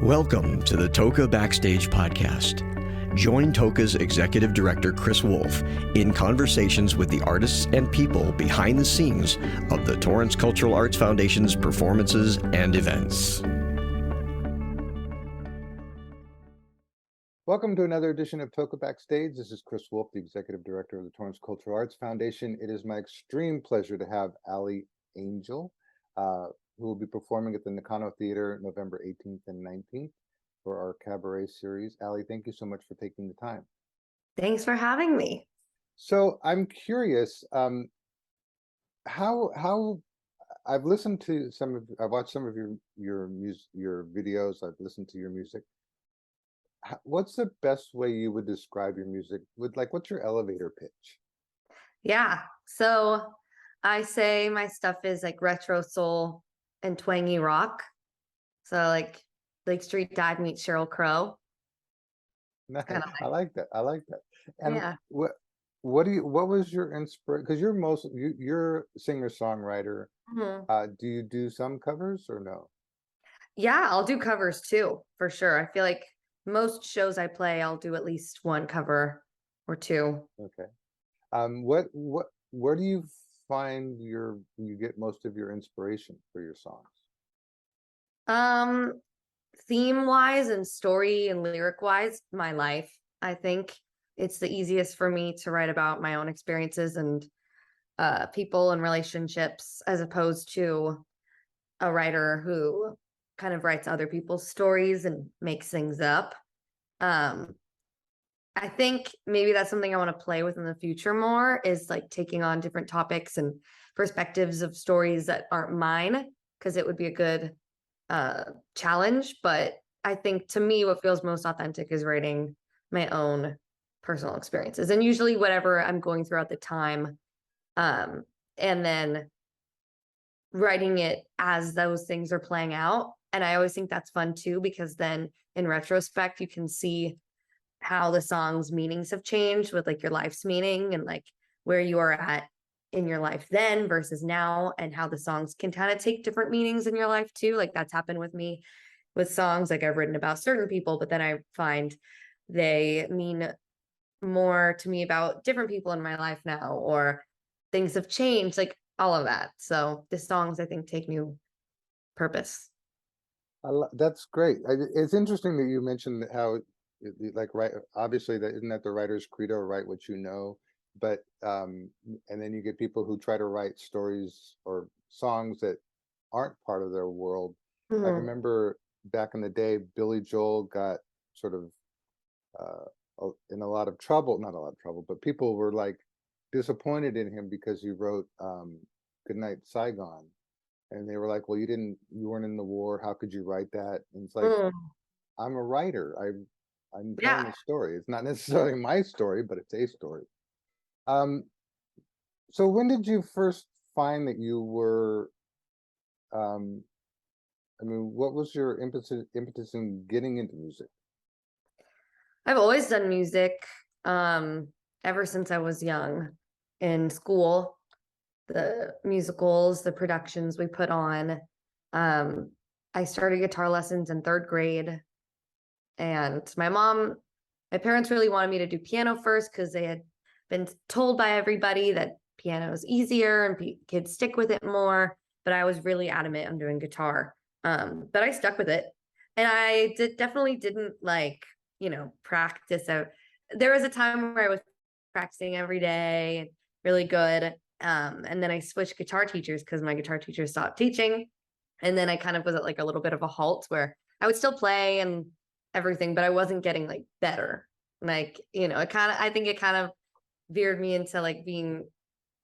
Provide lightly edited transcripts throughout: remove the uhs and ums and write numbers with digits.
Welcome to the Toca Backstage Podcast. Join Toca's Executive Director, Chris Wolf, in conversations with the artists and people behind the scenes of the Torrance Cultural Arts Foundation's performances and events. Welcome to another edition of Toca Backstage. This is Chris Wolf, the Executive Director of the Torrance Cultural Arts Foundation. It is my extreme pleasure to have Ali Angel, who will be performing at the Nakano Theater November 18th and 19th for our cabaret series. Ali, thank you so much for taking the time. Thanks for having me. So I'm curious, how I've listened to I've watched some of your videos. I've listened to your music. What's the best way you would describe your music? What's your elevator pitch? Yeah, so I say my stuff is like retro soul and twangy rock. So like Lake Street Dive meets Sheryl Crow. Nice. Kinda I like that. I like that. And Yeah. what was your inspiration? Because you're a singer-songwriter. Mhm. Do you do some covers or no? Yeah, I'll do covers too, for sure. I feel like most shows I play, I'll do at least one cover or two. Okay. Where do you find you get most of your inspiration for your songs? Theme wise and story and lyric wise, my life. I think it's the easiest for me to write about my own experiences and people and relationships, as opposed to a writer who kind of writes other people's stories and makes things up. I think maybe that's something I want to play with in the future more, is like taking on different topics and perspectives of stories that aren't mine, because it would be a good challenge. But I think to me, what feels most authentic is writing my own personal experiences, and usually whatever I'm going through at the time, and then writing it as those things are playing out. And I always think that's fun too, because then in retrospect, you can see how the song's meanings have changed with like your life's meaning, and like where you are at in your life then versus now, and how the songs can kind of take different meanings in your life too. Like that's happened with me with songs. Like I've written about certain people, but then I find they mean more to me about different people in my life now, or things have changed, like all of that. So the songs, I think, take new purpose. That's great. It's interesting that you mentioned how, right, obviously that isn't that the writer's credo, write what you know, but and then you get people who try to write stories or songs that aren't part of their world. I Mhm. remember back in the day, Billy Joel got sort of in a lot of trouble, not a lot of trouble, but people were like disappointed in him because he wrote Goodnight Saigon. And they were like, well, you weren't in the war. How could you write that? And it's like, Mm. I'm a writer. I'm telling Yeah. a story. It's not necessarily my story, but it's a story. Um, so when did you first find that you were, um, what was your impetus in getting into music? I've always done music, ever since I was young. In school, the musicals, the productions we put on. I started guitar lessons in third grade, and my parents really wanted me to do piano first because they had been told by everybody that piano is easier and kids stick with it more. But I was really adamant on doing guitar. But I stuck with it, and I definitely didn't practice out. There was a time where I was practicing every day and really good. And then I switched guitar teachers because my guitar teacher stopped teaching. And then I kind of was at like a little bit of a halt where I would still play and everything, but I wasn't getting like better. I think it kind of veered me into like being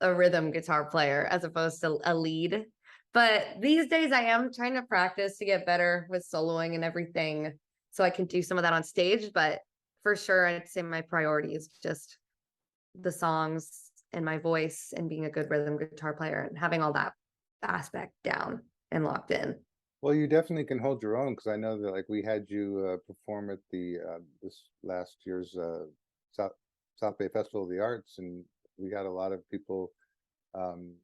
a rhythm guitar player as opposed to a lead. But these days I am trying to practice to get better with soloing and everything, so I can do some of that on stage. But for sure, I'd say my priority is just the songs and my voice and being a good rhythm guitar player and having all that aspect down and locked in. Well, you definitely can hold your own, because I know that like we had you perform at the this last year's South Bay Festival of the Arts, and we had a lot of people um,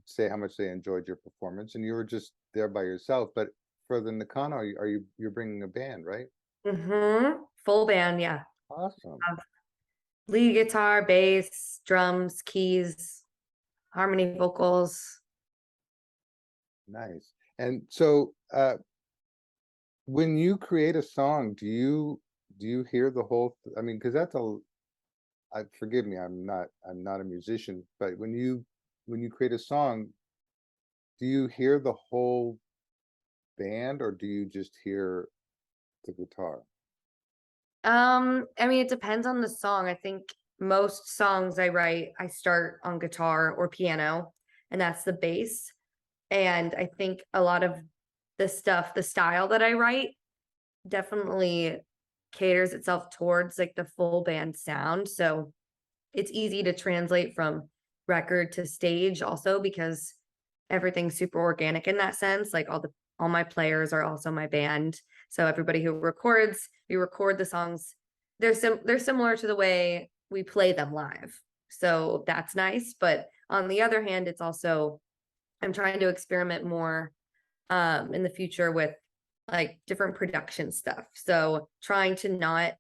say how much they enjoyed your performance, and you were just there by yourself. But for the Nakano, you're bringing a band, right? Full band, yeah. Awesome. Lead guitar, bass, drums, keys, harmony vocals. Nice. And so when you create a song, do you hear the whole I mean, because that's forgive me, I'm not a musician, but when you create a song, do you hear the whole band or do you just hear the guitar? I mean, it depends on the song. I think most songs I write, I start on guitar or piano, and that's the bass. And I think a lot of the style that I write definitely caters itself towards like the full band sound. So it's easy to translate from record to stage also because everything's super organic in that sense. Like all my players are also my band. So everybody who records, we record the songs. They're similar to the way we play them live. So that's nice. But on the other hand, it's also I'm trying to experiment more in the future with like different production stuff. So trying to not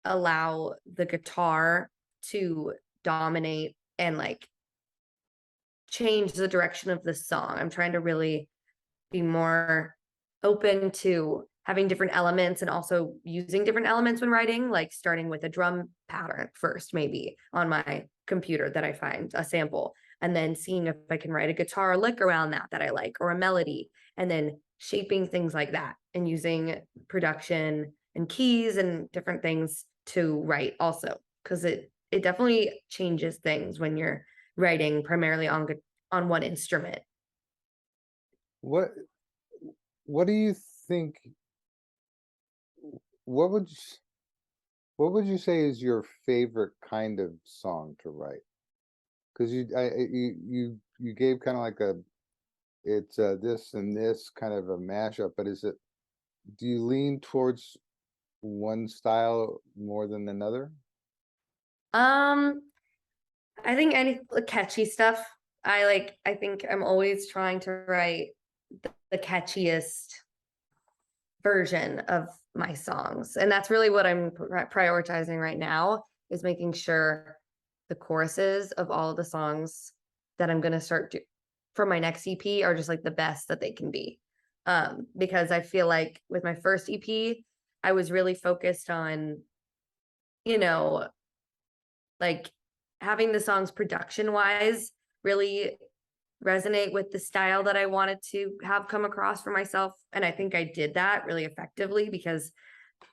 allow the guitar to dominate and like change the direction of the song. I'm trying to really be more open to having different elements and also using different elements when writing, like starting with a drum pattern first, maybe on my computer that I find a sample, and then seeing if I can write a guitar lick around that I like, or a melody, and then shaping things like that and using production and keys and different things to write also, because it definitely changes things when you're writing primarily on one instrument. What what do you think what would you, what would you say is your favorite kind of song to write? Because you gave kind of like it's this and this kind of a mashup, but do you lean towards one style more than another? Um, I think any catchy stuff. I think I'm always trying to write the catchiest version of my songs. And that's really what I'm prioritizing right now, is making sure the choruses of all of the songs that I'm going to start for my next EP are just like the best that they can be. Because I feel like with my first EP, I was really focused on, you know, like having the songs production wise really resonate with the style that I wanted to have come across for myself. And I think I did that really effectively, because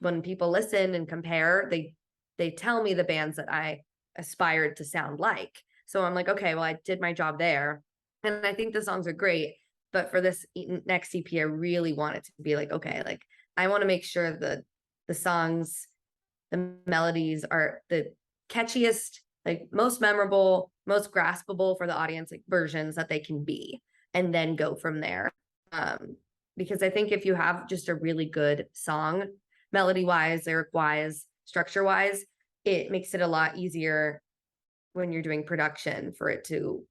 when people listen and compare, they tell me the bands that I aspired to sound like. So I'm like, okay, well, I did my job there. And I think the songs are great. But for this next EP, I really want it to be like, okay, like I want to make sure that the songs, the melodies are the catchiest, like most memorable, most graspable for the audience, like versions that they can be, and then go from there. Because I think if you have just a really good song, melody wise, lyric wise, structure wise, it makes it a lot easier when you're doing production for it to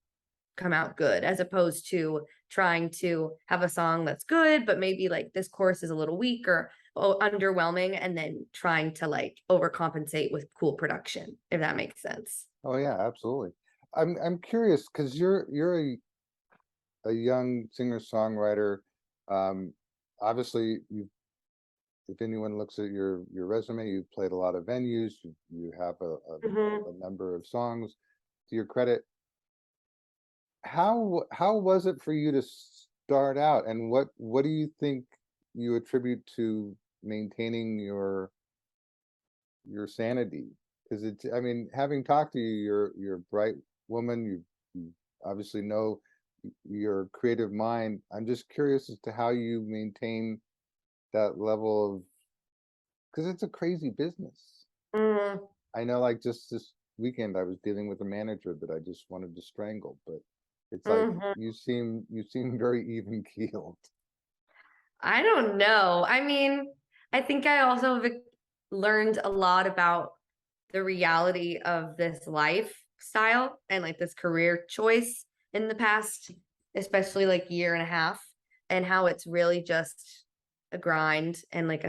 come out good, as opposed to trying to have a song that's good, but maybe like this chorus is a little weak or underwhelming, and then trying to like overcompensate with cool production, if that makes sense. Oh yeah, absolutely. I'm curious because you're a young singer-songwriter. Um, Obviously, if anyone looks at your resume, you've played a lot of venues. You have Mhm. a number of songs to your credit. How was it for you to start out, and what do you think you attribute to maintaining your sanity? Because it's, I mean, having talked to you, you're a bright woman. You obviously know your creative mind. I'm just curious as to how you maintain that level of, because it's a crazy business. Mhm. I know, like just this weekend, I was dealing with a manager that I just wanted to strangle, but it's like Mhm. you seem very even keeled. I don't know. I mean, I think I also have learned a lot about the reality of this lifestyle and like this career choice in the past, especially like year and a half. and how it's really just a grind and like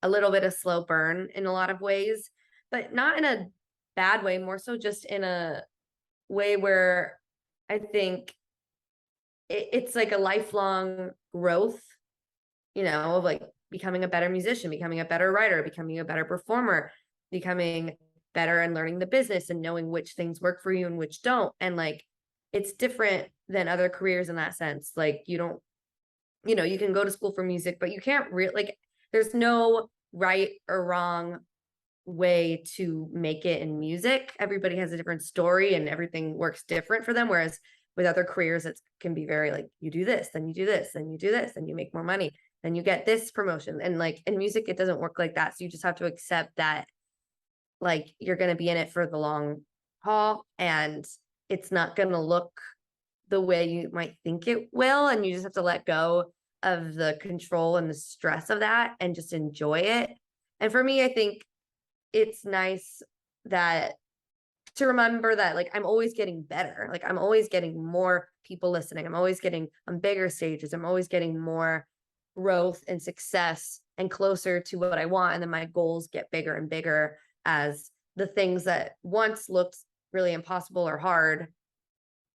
a little bit of slow burn in a lot of ways, but not in a bad way, more so just in a way where I think it's like a lifelong growth, of like becoming a better musician, becoming a better writer, becoming a better performer, becoming better and learning the business and knowing which things work for you and which don't. And like, it's different than other careers in that sense. Like you don't, you can go to school for music, but you can't really like, there's no right or wrong way to make it in music. Everybody has a different story and everything works different for them. Whereas with other careers, it can be very like, you do this, then you do this, then you do this, then you make more money, then you get this promotion. And like in music, it doesn't work like that. So you just have to accept that like you're going to be in it for the long haul and it's not going to look the way you might think it will. And you just have to let go of the control and the stress of that and just enjoy it. And for me, I think it's nice that to remember that like I'm always getting better. Like I'm always getting more people listening. I'm always getting on bigger stages. I'm always getting more growth and success and closer to what I want. And then my goals get bigger and bigger as the things that once looked really impossible or hard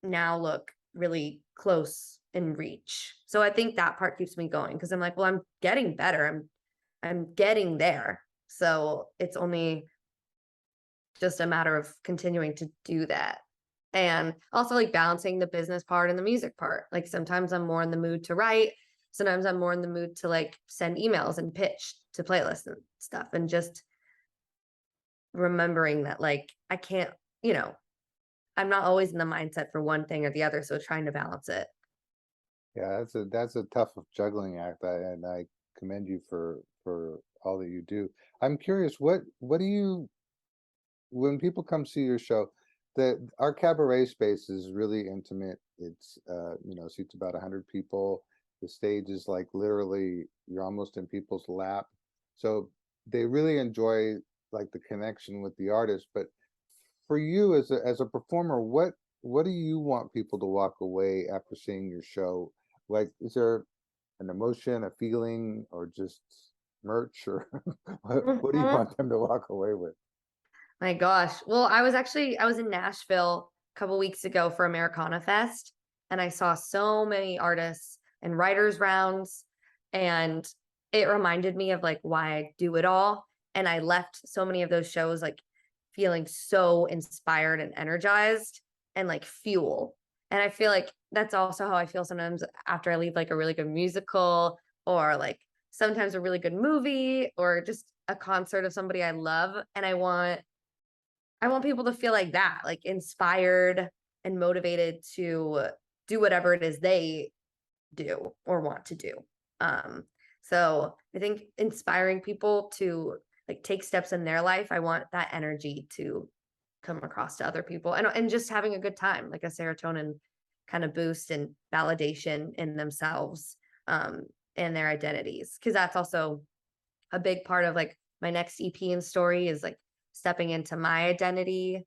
now look really close in reach. So I think that part keeps me going because I'm like, well, I'm getting better. I'm getting there. So it's only just a matter of continuing to do that. And also like balancing the business part and the music part. Like sometimes I'm more in the mood to write. Sometimes I'm more in the mood to like send emails and pitch to playlists and stuff. And just remembering that like I can't, I'm not always in the mindset for one thing or the other. So trying to balance it. Yeah, that's a tough juggling act, and I commend you for all that you do. I'm curious, what do you, when people come see your show, our cabaret space is really intimate. It's seats about 100 people. The stage is like literally you're almost in people's lap. So they really enjoy like the connection with the artist. But for you as a performer, what do you want people to walk away after seeing your show? Like, is there an emotion, a feeling, or just merch, or what do you want them to walk away with? My gosh. Well, I was in Nashville a couple weeks ago for Americana Fest, and I saw so many artists and writers rounds, and it reminded me of like why I do it all. And I left so many of those shows like feeling so inspired and energized and like fuel. And I feel like that's also how I feel sometimes after I leave like a really good musical or like sometimes a really good movie or just a concert of somebody I love. And I want people to feel like that, like inspired and motivated to do whatever it is they do or want to do. So I think inspiring people to like take steps in their life, I want that energy to come across to other people and just having a good time, like a serotonin kind of boost and validation in themselves, and their identities. Cause that's also a big part of like my next EP and story is like stepping into my identity,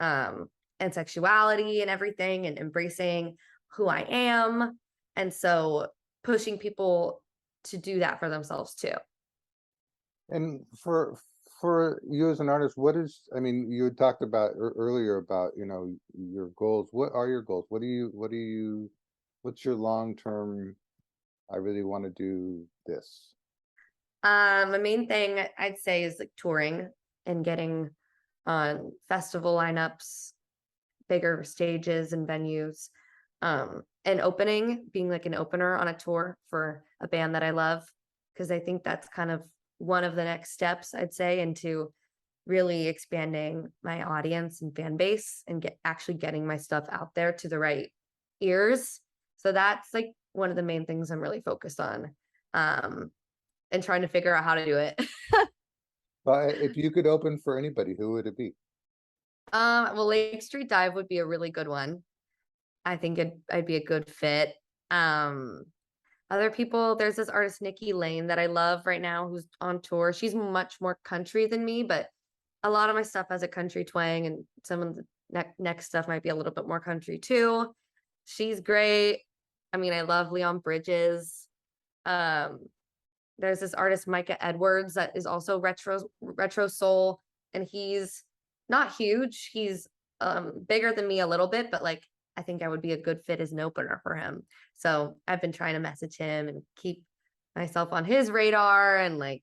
and sexuality and everything and embracing who I am. And so pushing people to do that for themselves too. And for you as an artist, I mean, you had talked about earlier about, your goals. What are your goals? What's your long-term, I really want to do this? The main thing I'd say is like touring and getting on festival lineups, bigger stages and venues, and being like an opener on a tour for a band that I love. Cause I think that's kind of one of the next steps I'd say into really expanding my audience and fan base and actually getting my stuff out there to the right ears. So that's like one of the main things I'm really focused on, and trying to figure out how to do it. Well, if you could open for anybody, who would it be? Well, Lake Street Dive would be a really good one. I think I'd be a good fit. Other people, there's this artist Nikki Lane that I love right now who's on tour. She's much more country than me, but a lot of my stuff has a country twang, and some of the next stuff might be a little bit more country too. She's great. I mean, I love Leon Bridges. Um, there's this artist, Micah Edwards, that is also retro soul, and he's not huge. He's bigger than me a little bit, but like I think I would be a good fit as an opener for him. So I've been trying to message him and keep myself on his radar, and like,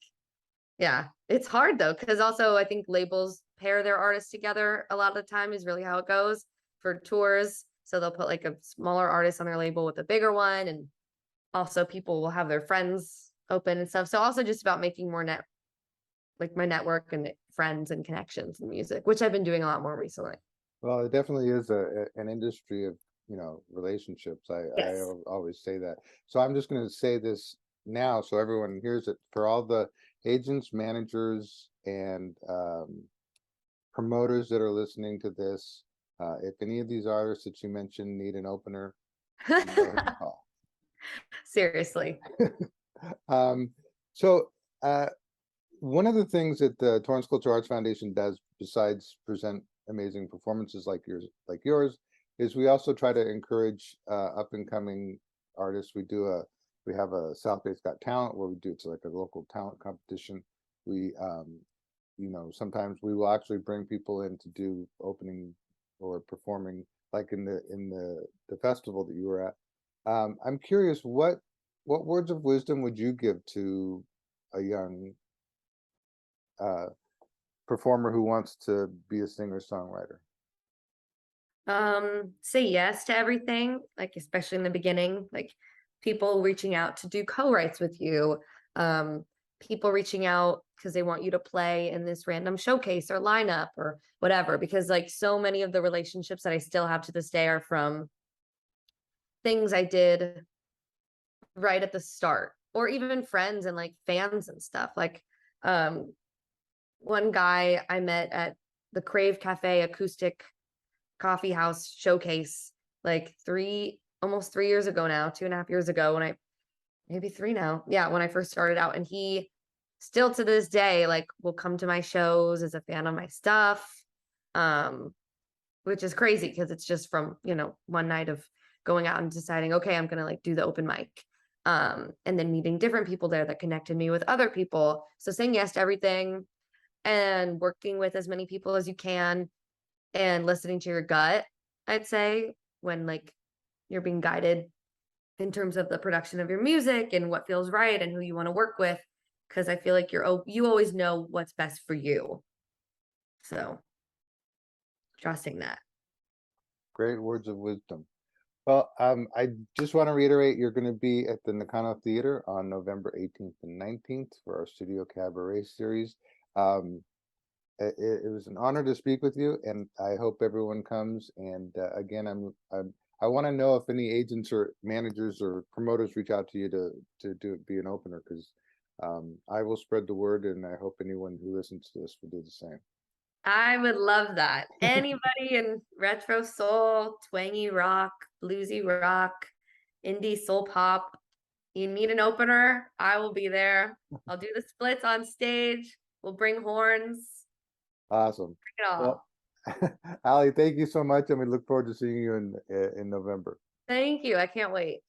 yeah, it's hard though, because also I think labels pair their artists together a lot of the time is really how it goes for tours. So they'll put like a smaller artist on their label with a bigger one, and also people will have their friends open and stuff. So also just about making more like my network and friends and connections in music, which I've been doing a lot more recently. Well, it definitely is an industry of, relationships. I Yes. always say that. So I'm just going to say this now so everyone hears it. For all the agents, managers, and promoters that are listening to this, if any of these artists that you mentioned need an opener, go ahead and call. Seriously. So one of the things that the Torrance Cultural Arts Foundation does, besides present amazing performances like yours, is we also try to encourage up and coming artists. We have a South Bay's Got Talent where it's like a local talent competition. We sometimes we will actually bring people in to do opening or performing, like in the festival that you were at. I'm curious, what words of wisdom would you give to a young performer who wants to be a singer-songwriter? Say yes to everything, like especially in the beginning, like people reaching out to do co-writes with you, people reaching out because they want you to play in this random showcase or lineup or whatever, because like so many of the relationships that I still have to this day are from things I did right at the start, or even friends and like fans and stuff. Like one guy I met at the Crave Cafe acoustic coffee house showcase like almost 3 years ago now, 2.5 years ago, when I maybe three now. Yeah, when I first started out. And he still to this day like will come to my shows as a fan of my stuff. Which is crazy because it's just from, one night of going out and deciding, okay, I'm gonna like do the open mic. And then meeting different people there that connected me with other people. So saying yes to everything and working with as many people as you can and listening to your gut, I'd say, when like you're being guided in terms of the production of your music and what feels right and who you want to work with, because I feel like you always know what's best for you. So trusting that. Great words of wisdom. Well, I just want to reiterate, you're going to be at the Nakano Theater on November 18th and 19th for our Studio Cabaret series. It was an honor to speak with you, and I hope everyone comes. And again, I want to know if any agents or managers or promoters reach out to you to be an opener, because I will spread the word, and I hope anyone who listens to this will do the same. I would love that. Anybody in retro soul, twangy rock, bluesy rock, indie soul pop, you need an opener, I will be there. I'll do the splits on stage. We'll bring horns. Awesome. Bring it all. Well, Ali, thank you so much, and we look forward to seeing you in November. Thank you. I can't wait.